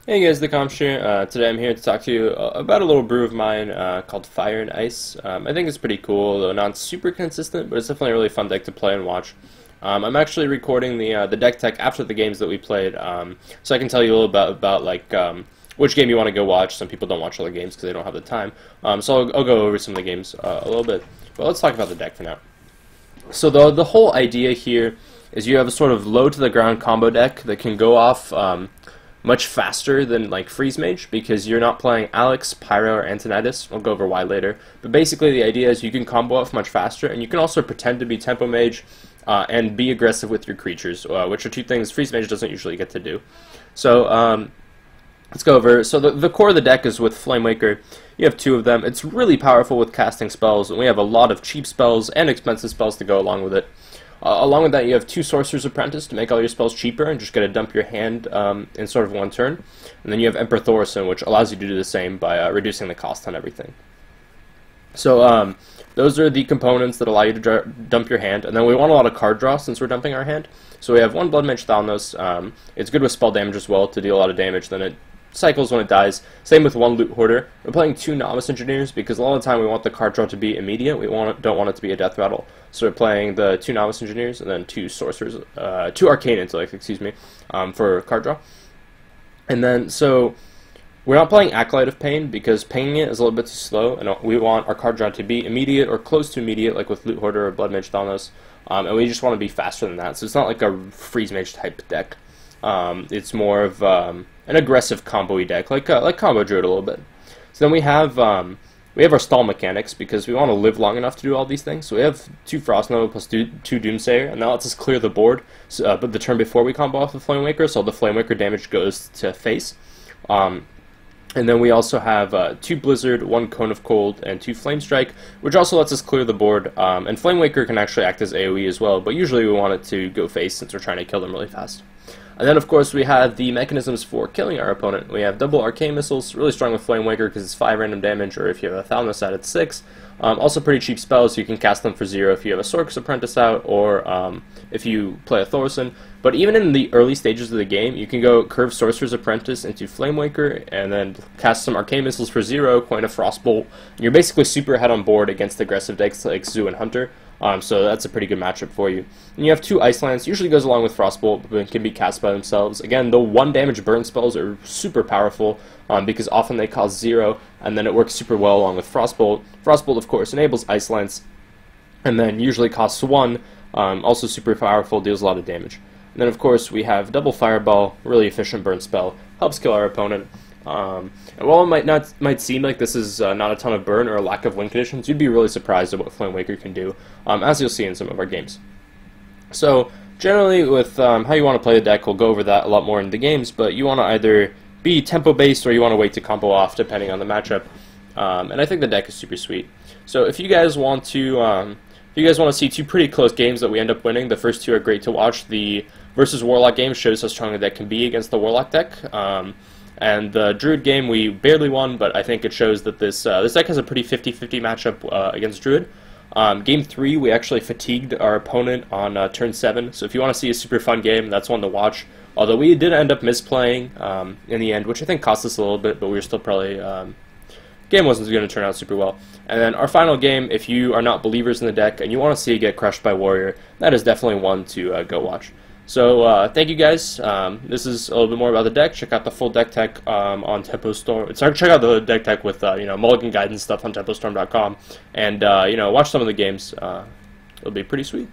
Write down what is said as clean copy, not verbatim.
Hey guys, TheKamsh here. Today I'm here to talk to you about a little brew of mine called Fire and Ice. I think it's pretty cool, though not super consistent, but it's definitely a really fun deck to play and watch. I'm actually recording the deck tech after the games that we played, so I can tell you a little about which game you want to go watch. Some people don't watch all the games because they don't have the time, so I'll go over some of the games a little bit. But let's talk about the deck for now. So the whole idea here is you have a sort of low to the ground combo deck that can go off much faster than like Freeze Mage because you're not playing Alex, Pyro, or Antonidas. I'll go over why later. But basically the idea is you can combo off much faster, and you can also pretend to be Tempo Mage and be aggressive with your creatures, which are two things Freeze Mage doesn't usually get to do. So let's go over. So the core of the deck is with Flamewaker. You have two of them. It's really powerful with casting spells, and we have a lot of cheap spells and expensive spells to go along with it. Along with that, you have two Sorcerer's Apprentice to make all your spells cheaper and just get to dump your hand in sort of one turn. And then you have Emperor Thorson, which allows you to do the same by reducing the cost on everything. So those are the components that allow you to dump your hand. And then we want a lot of card draw since we're dumping our hand. So we have one Blood Mage Thalnos. It's good with spell damage as well to deal a lot of damage. Then it cycles when it dies. Same with one Loot Hoarder. We're playing two Novice Engineers because a lot of the time we want the card draw to be immediate. We don't want it to be a death rattle. So we're playing the two Novice Engineers and then two Sorcerers, two Arcane Intellect, excuse me, for card draw. And then, so we're not playing Acolyte of Pain because pinging it is a little bit too slow, and we want our card draw to be immediate or close to immediate, like with Loot Hoarder or Blood Mage Thalnos, and we just want to be faster than that. So it's not like a Freeze Mage type deck. It's more of an aggressive combo-y deck, like Combo Druid a little bit. So then we have our stall mechanics because we want to live long enough to do all these things. So we have two Frost Nova plus two Doomsayer, and that lets us clear the board. So, but the turn before we combo off the Flamewaker, so the Flamewaker damage goes to face. And then we also have two Blizzard, one Cone of Cold, and two Flame Strike, which also lets us clear the board. And Flamewaker can actually act as AoE as well, but usually we want it to go face since we're trying to kill them really fast. And then, of course, we have the mechanisms for killing our opponent. We have double Arcane Missiles, really strong with Flamewaker because it's 5 random damage, or if you have a Thalnos out, it's 6. Also pretty cheap spells, so you can cast them for 0 if you have a Sorcerer's Apprentice out, or if you play a Thorson. But even in the early stages of the game, you can go curve Sorcerer's Apprentice into Flamewaker, and then cast some Arcane Missiles for 0, coin a Frostbolt. You're basically super ahead on board against aggressive decks like Zoo and Hunter. So that's a pretty good matchup for you. And you have two Ice Lance, usually goes along with Frostbolt, but can be cast by themselves. Again, the 1 damage burn spells are super powerful because often they cost 0, and then it works super well along with Frostbolt. Frostbolt, of course, enables Ice Lance, and then usually costs 1, also super powerful, deals a lot of damage. And then, of course, we have double Fireball, really efficient burn spell, helps kill our opponent. And while it might seem like this is not a ton of burn or a lack of win conditions, you'd be really surprised at what Flamewaker can do, as you'll see in some of our games. So generally, with how you want to play the deck, we'll go over that a lot more in the games. But you want to either be tempo based or you want to wait to combo off depending on the matchup. And I think the deck is super sweet. So if you guys want to, see two pretty close games that we end up winning, the first two are great to watch. The versus Warlock game shows how strong the deck can be against the Warlock deck. And the Druid game we barely won, but I think it shows that this deck has a pretty 50-50 matchup against Druid. Game 3, we actually fatigued our opponent on turn 7, so if you want to see a super fun game, that's one to watch. Although we did end up misplaying in the end, which I think cost us a little bit, but we were still probably... game wasn't going to turn out super well. And then our final game, if you are not believers in the deck and you want to see it get crushed by Warrior, that is definitely one to go watch. So thank you guys. This is a little bit more about the deck. Check out the full deck tech on TempoStorm. Check out the deck tech with Mulligan guide and stuff on TempoStorm.com, and watch some of the games. It'll be pretty sweet.